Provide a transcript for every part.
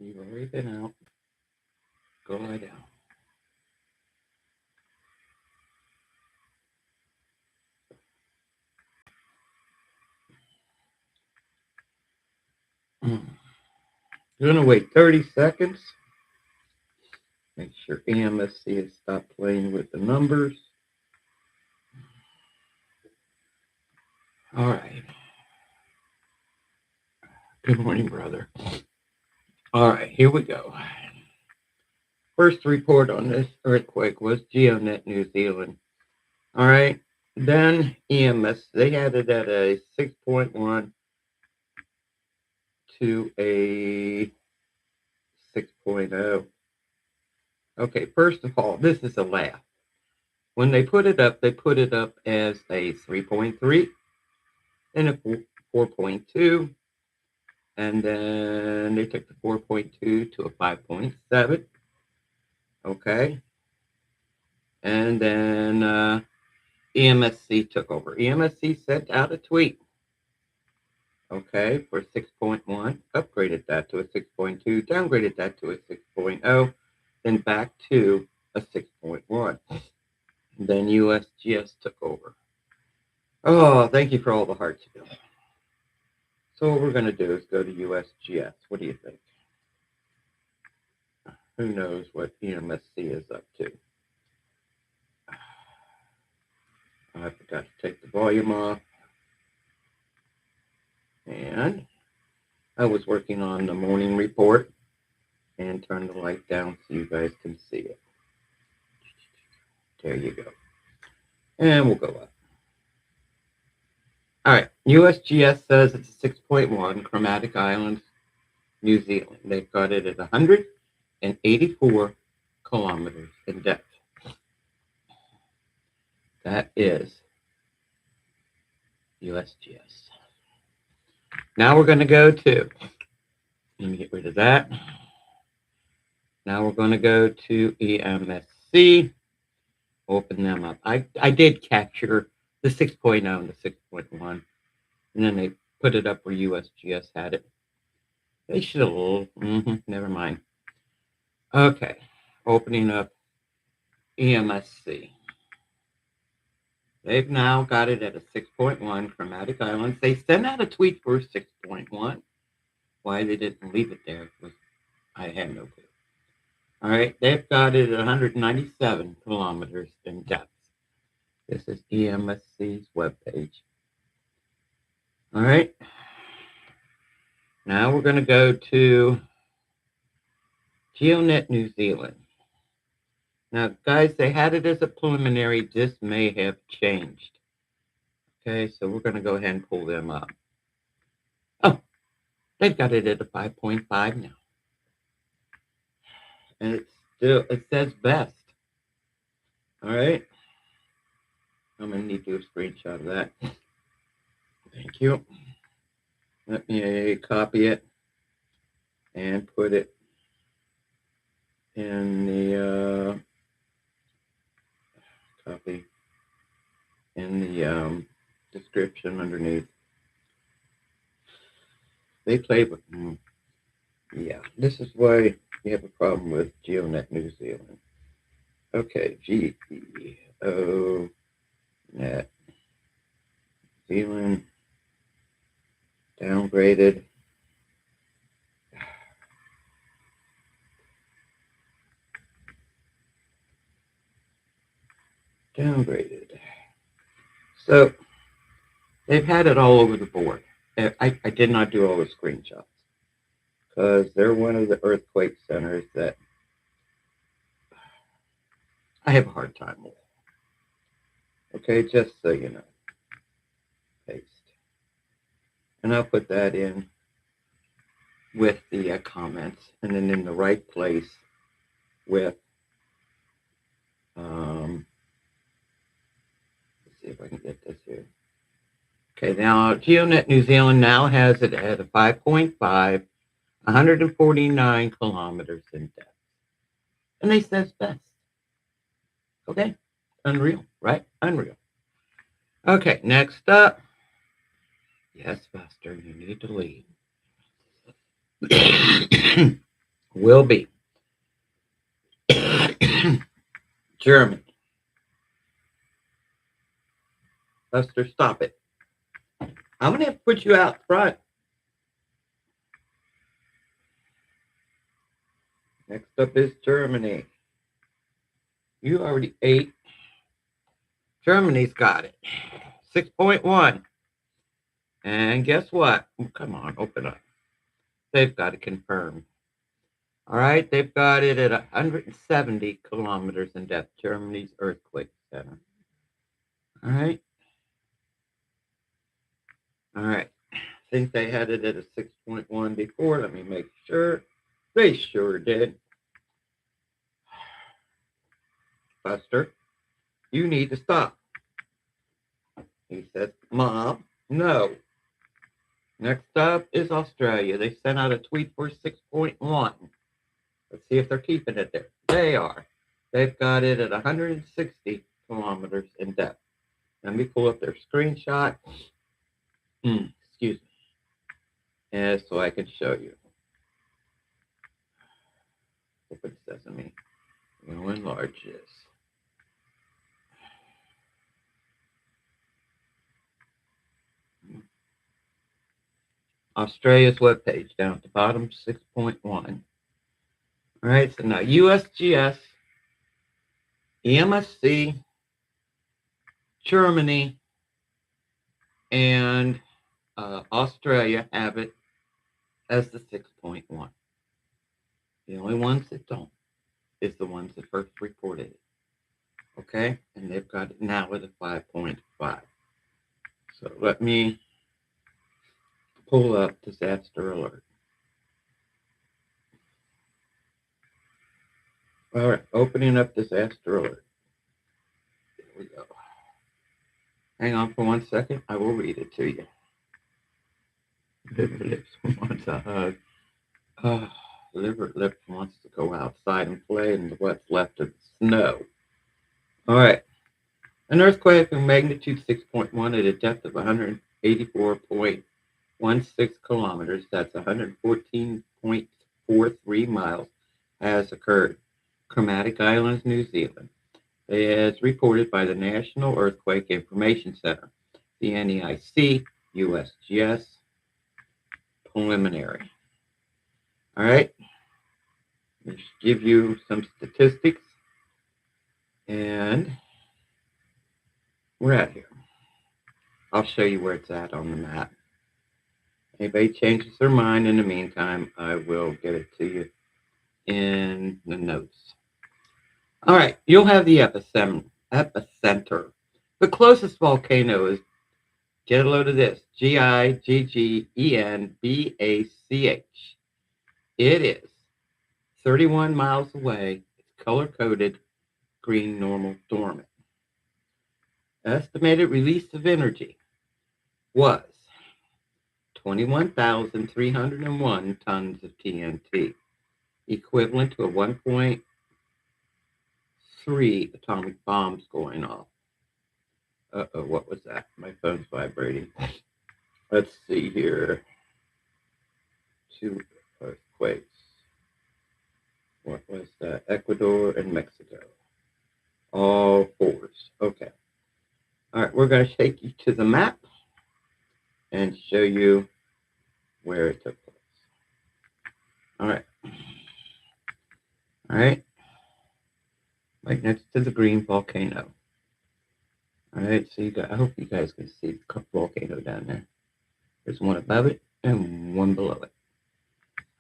You've already been out. Go lie down. You're going to wait 30 seconds. Make sure EMSC has stopped playing with the numbers. All right. Good morning, brother. All right, here we go. First report on this earthquake was GEONET, New Zealand. All right. Then EMS, they had it at a 6.1 to a 6.0. Okay, first of all, this is a laugh. When they put it up as a 3.3 and a 4.2. And then they took the 4.2 to a 5.7. Okay. And then EMSC took over. EMSC sent out a tweet. Okay, for 6.1, upgraded that to a 6.2, downgraded that to a 6.0, then back to a 6.1. Then USGS took over. Oh, thank you for all the hearts, Bill. So what we're going to do is go to USGS. What do you think? Who knows what EMSC is up to? I forgot to take the volume off. And I was working on the morning report and turn the light down so you guys can see it. There you go. And we'll go up. All right. USGS says it's a 6.1, Kermadec Islands, New Zealand. They've got it at 184 kilometers in depth. That is USGS. Now we're going to go to, let me get rid of that. Now we're going to go to EMSC, open them up. I did capture the 6.0 and the 6.1, and then they put it up where USGS had it. They should have, never mind. Okay, opening up EMSC. They've now got it at a 6.1, Kermadec Islands. They sent out a tweet for 6.1. Why they didn't leave it there, I have no clue. All right, they've got it at 197 kilometers in depth. This is EMSC's webpage. All right. Now we're going to go to GEONET, New Zealand. Now, guys, they had it as a preliminary. This may have changed. Okay, so we're going to go ahead and pull them up. Oh, they've got it at a 5.5 now. And it says best. All right. I'm going to need to do a screenshot of that. Thank you. Let me copy it and put it in the copy in the description underneath. They play with, yeah, this is why you have a problem with GEONET New Zealand. Okay, GEONET Zealand, downgraded. Downgraded. So they've had it all over the board. I did not do all the screenshots because they're one of the earthquake centers that I have a hard time with. Okay, just so you know. Paste. And I'll put that in with the comments, and then in the right place with let's see if I can get this here. Okay, now GEONET New Zealand now has it at a 5.5, 149 kilometers in depth. And they says best. Okay, unreal, right? Unreal. Okay, next up. Yes, Buster, you need to leave. will be Germany. Buster, stop it. I'm going to have to put you out front. Next up is Germany. You already ate. Germany's got it. 6.1. And guess what? Oh, come on, open up. They've got it confirmed. All right, they've got it at 170 kilometers in depth, Germany's earthquake center. All right. All right. I think they had it at a 6.1 before. Let me make sure. They sure did. Buster, you need to stop. He said, Mom, no. Next up is Australia. They sent out a tweet for 6.1. Let's see if they're keeping it there. They are. They've got it at 160 kilometers in depth. Let me pull up their screenshot. Excuse me. Yeah, so I can show you. Open Sesame. We'll enlarge this. Australia's webpage down at the bottom, 6.1. All right, so now USGS, EMSC, Germany, and Australia have it as the 6.1. The only ones that don't is the ones that first reported it. Okay, and they've got it now at a 5.5. So let me pull up disaster alert. All right, opening up disaster alert. There we go. Hang on for 1 second. I will read it to you. Liver Lips wants a hug. Liver Lips wants to go outside and play in what's left of the snow. All right. An earthquake of magnitude 6.1 at a depth of 184.16 kilometers, that's 114.43 miles, has occurred. Kermadec Islands, New Zealand. As reported by the National Earthquake Information Center, the NEIC, USGS, preliminary. All right. Let's give you some statistics. And we're at here. I'll show you where it's at on the map. Anybody changes their mind in the meantime, I will get it to you in the notes. All right, you'll have the epicenter. The closest volcano is, get a load of this, Giggenbach. It is 31 miles away. It's color-coded, green, normal, dormant. Estimated release of energy was 21,301 tons of TNT, equivalent to a 1.3 atomic bombs going off. What was that? My phone's vibrating. Let's see here. 2 earthquakes. What was that? Ecuador and Mexico. All 4s. Okay. All right, we're going to take you to the map and show you where it took place. All right. All right. Right next to the green volcano. All right, so I hope you guys can see the volcano down there. There's one above it and one below it.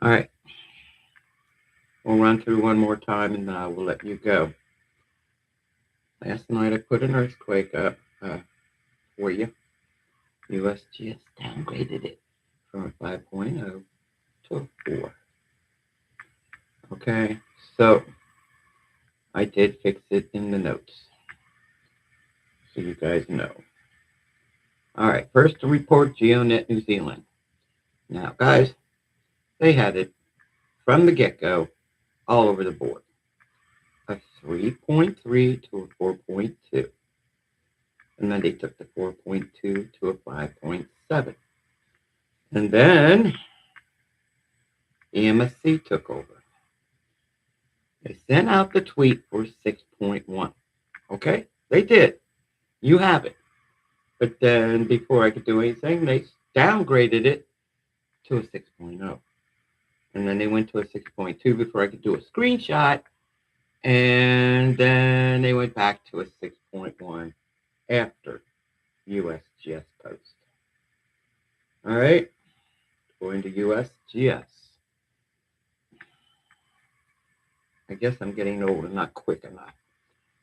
All right. We'll run through one more time and then I will let you go. Last night I put an earthquake up for you. USGS downgraded it from a 5.0 to a 4. Okay, so I did fix it in the notes, so you guys know. All right, first to report, GEONET New Zealand. Now, guys, they had it from the get-go all over the board. A 3.3 to a 4.2. And then they took the 4.2 to a 5.7. And then EMSC took over. They sent out the tweet for 6.1. Okay? They did. You have it. But then before I could do anything, they downgraded it to a 6.0. And then they went to a 6.2 before I could do a screenshot. And then they went back to a 6.1 after USGS post. All right, going to USGS. I guess I'm getting old and not quick enough.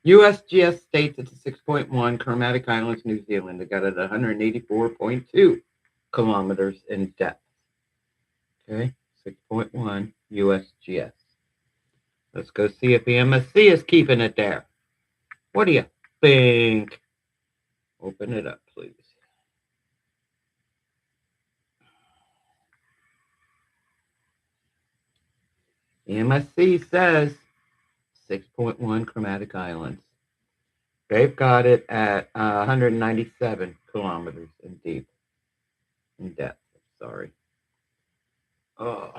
USGS states it's a 6.1 Kermadec Islands, New Zealand. They got it at 184.2 kilometers in depth. Okay, 6.1 USGS. Let's go see if the MSC is keeping it there. What do you think? Open it up, please. The MSC says 6.1 Kermadec Islands. They've got it at 197 kilometers in depth. Sorry. Oh.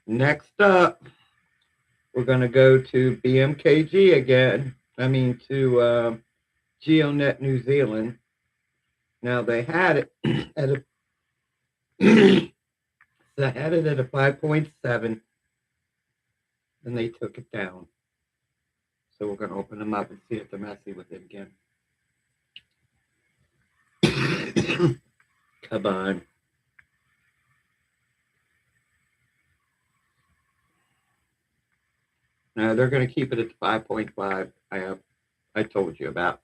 Next up, we're going to go to BMKG again. To GEONET New Zealand. Now they had it at a they had it at a 5.7, and they took it down. So we're going to open them up and see if they're messy with it again. Come on. Now they're going to keep it at 5.5. I told you about.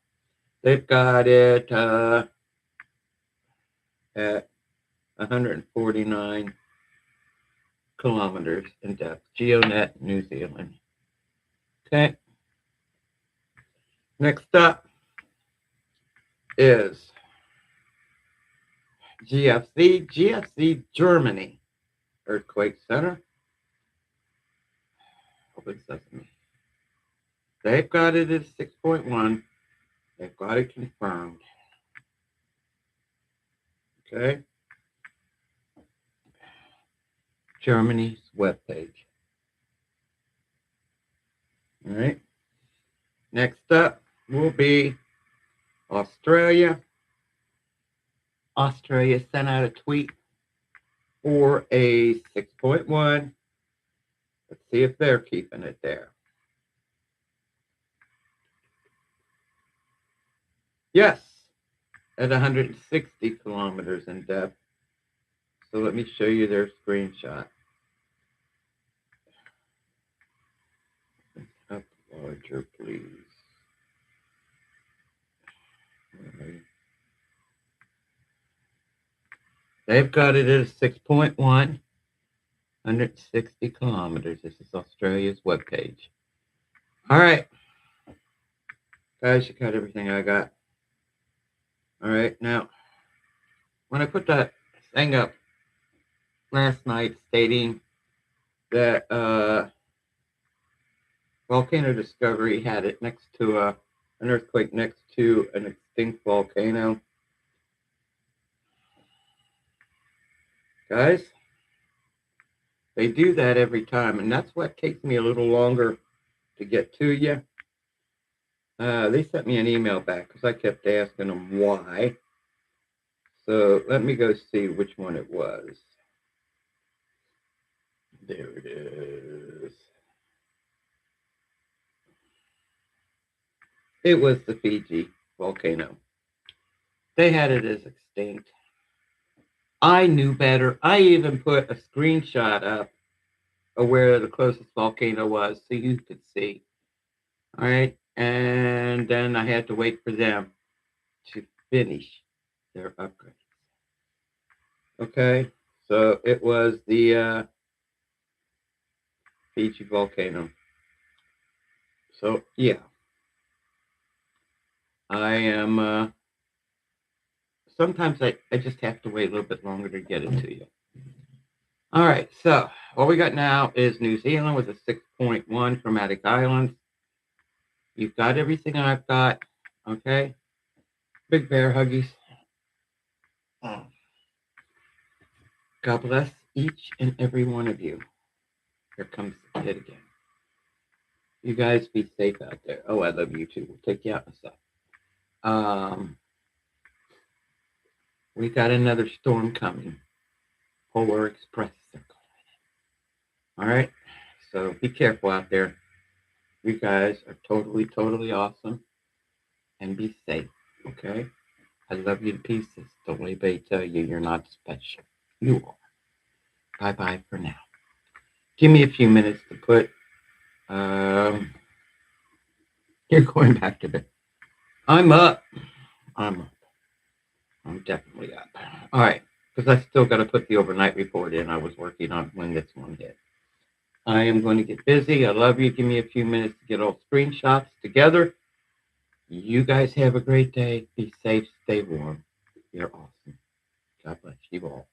They've got it at 149 kilometers in depth. GEONET, New Zealand. Okay. Next up is GFC Germany Earthquake Center. Open sesame. They've got it at 6.1. They've got it confirmed. Okay. Germany's webpage. All right. Next up will be Australia. Australia sent out a tweet for a 6.1. Let's see if they're keeping it there. Yes, at 160 kilometers in depth. So let me show you their screenshot. Up larger, please. They've got it at 6.1, 160 kilometers. This is Australia's webpage. All right. Guys, you got everything I got. All right. Now, when I put that thing up last night stating that Volcano Discovery had it next to an earthquake next to an extinct volcano. Guys, they do that every time, and that's what takes me a little longer to get to you. They sent me an email back because I kept asking them why. So let me go see which one it was. There it is. It was the Fiji volcano. They had it as extinct. I knew better. I even put a screenshot up of where the closest volcano was so you could see. All right. And then I had to wait for them to finish their upgrades. Okay. So it was the Fiji volcano. So, yeah. I am, sometimes I just have to wait a little bit longer to get it to you. All right, so what we got now is New Zealand with a 6.1 Kermadec Islands. You've got everything I've got, okay? Big bear huggies. God bless each and every one of you. Here comes the kid again. You guys be safe out there. Oh, I love you too. We'll take you out in a sec. We got another storm coming. Polar Express. All right. So be careful out there. You guys are totally, totally awesome. And be safe. Okay? I love you to pieces. Don't let anybody tell you you're not special. You are. Bye-bye for now. Give me a few minutes to put you're going back to bed. I'm up. I'm definitely up. All right. Because I still got to put the overnight report in. I was working on when this one hit. I am going to get busy. I love you. Give me a few minutes to get all screenshots together. You guys have a great day. Be safe. Stay warm. You're awesome. God bless you all.